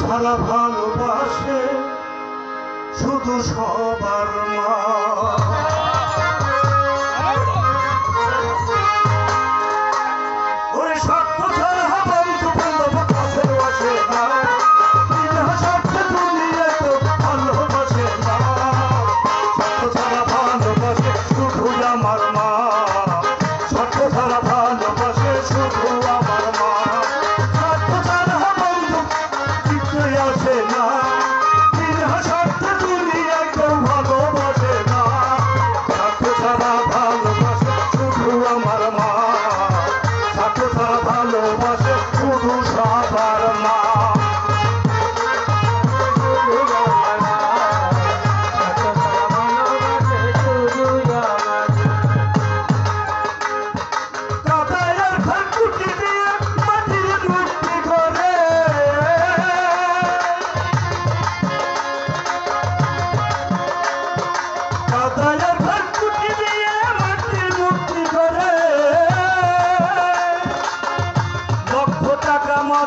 ছাড়া ভালোবাসে শুধু সবার মা। ওরে স্বার্থ ছাড়া বন্ধু বান্ধব কাছেও আসে না, বিনা স্বার্থে দুনিয়া তো ভালোবাসে না। স্বার্থ ছাড়া ভালোবাসে শুধু আমার মা, স্বার্থ ছাড়া ভালোবাসে শুধু আমার মা। স্বার্থ ছাড়া বন্ধু কিছুই আসে না, বিনা স্বার্থে দুনিয়া কেউ ভালোবাসে না। স্বার্থ ছাড়া ভালোবাসে শুধু আমার মা, স্বার্থ ছাড়া ভালোবাসে শুধু সবার মা।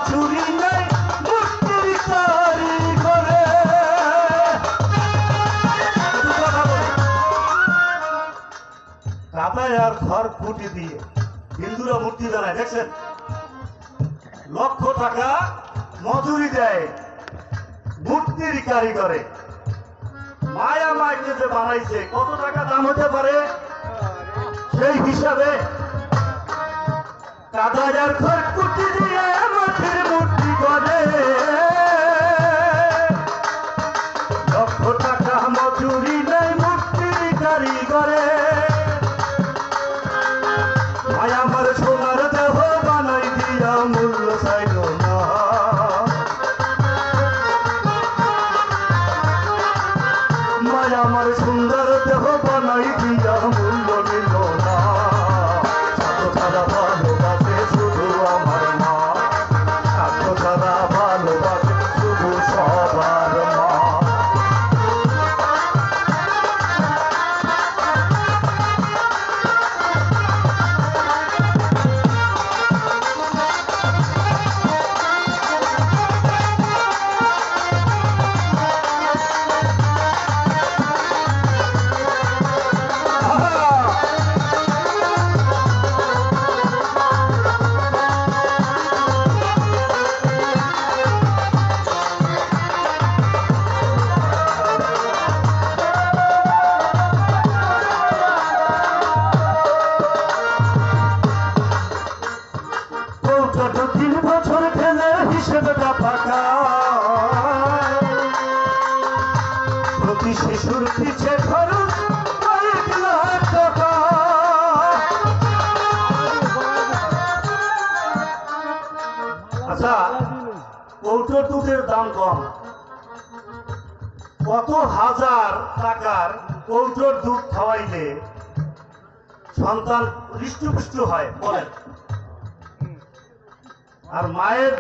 চুরি নেই মুক্তির তারি করে। কাদায় আর ঘর ফুটি দিয়ে হিন্দুরা মূর্তি দাঁড়ায়, দেখছেন? লক্ষ টাকা মজুরি দেয় মূর্তির কারিগরে। মায়া মাইকে যে বানাইছে কত টাকা দাম হতে পারে সেই হিসাবে কাদায় আর ঘর ফুটি দিয়ে মাটির মূর্তি করে। লক্ষ টাকা মজুরি নেই মূর্তির কারিগরে। মায়া আমার সোনার দেহ বানাই দিয়া মূল্য চাইল না। মায়া আমার সুন্দর দেহ বানাই দিয়া মূল্য নিল না। স্বার্থ ছাড়া ভালোবাসে শুধু আমার মা, স্বার্থ ছাড়া ভালোবাসে শুধু সবার মা। তিন বছর খেলে হিসেবটা ফাঁকা, প্রতি শিশুর পিছে খরচ কয়েক লাখ টাকা। আচ্ছা, কৌটোর দুধের দাম কম, কত হাজার টাকার কৌটোর দুধ খাওয়াইলে সন্তান হৃষ্টপুষ্ট হয় বলেন? আর মায়ের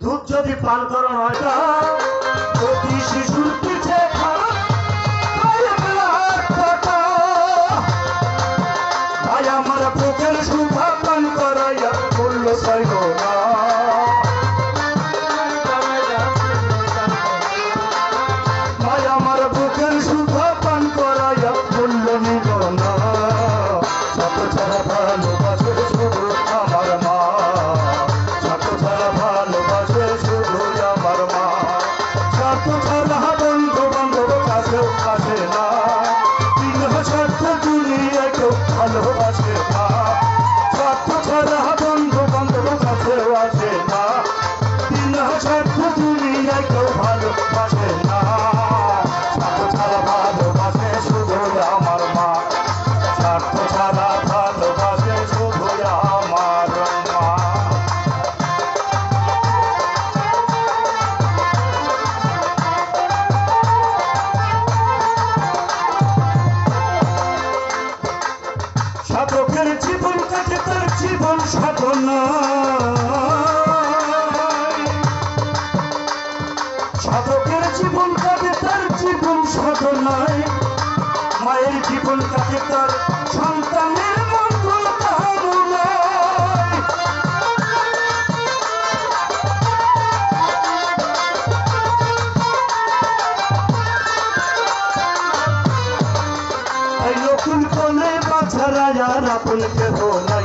দুধ যদি পান করানো হয় প্রতি শিশুর পিছে ভাই আমার বুকের সুভা পান করাইয়া মূল্য চাইল না। ভাই আমার বুকের সুভা পান করাইয়া মূল্য নিল না। স্বার্থ ছাড়া ভালোবাসে শুধু আমার মা, স্বার্থ ছাড়া ভালোবাসে শুধু আমার মা। স্বার্থ ছাড়া বন্ধু বান্ধব কাছেও আসে না, বিনা স্বার্থ দুনিয়ায় কেউ ভালোবাসে না। স্বার্থ ছাড়া বন্ধু বান্ধব কাছেও আসে না, বিনা স্বার্থ দুনিয়ায় কেউ ভালোবাসে না। স্বার্থ ছাড়া ভালোবাসে শুধু আমার মা, স্বার্থ ছাড়া ভালোবাসে শুধু আমার মা। সাধকের জীবন কাটে তার জীবন সাধনা, সাধকের জীবন কাটে তার জীবন সাধনায়। মায়ের জীবন কাটে তার সন্তানের মঙ্গল কামনায়। ছাড়া আর আপন কেহ নাই।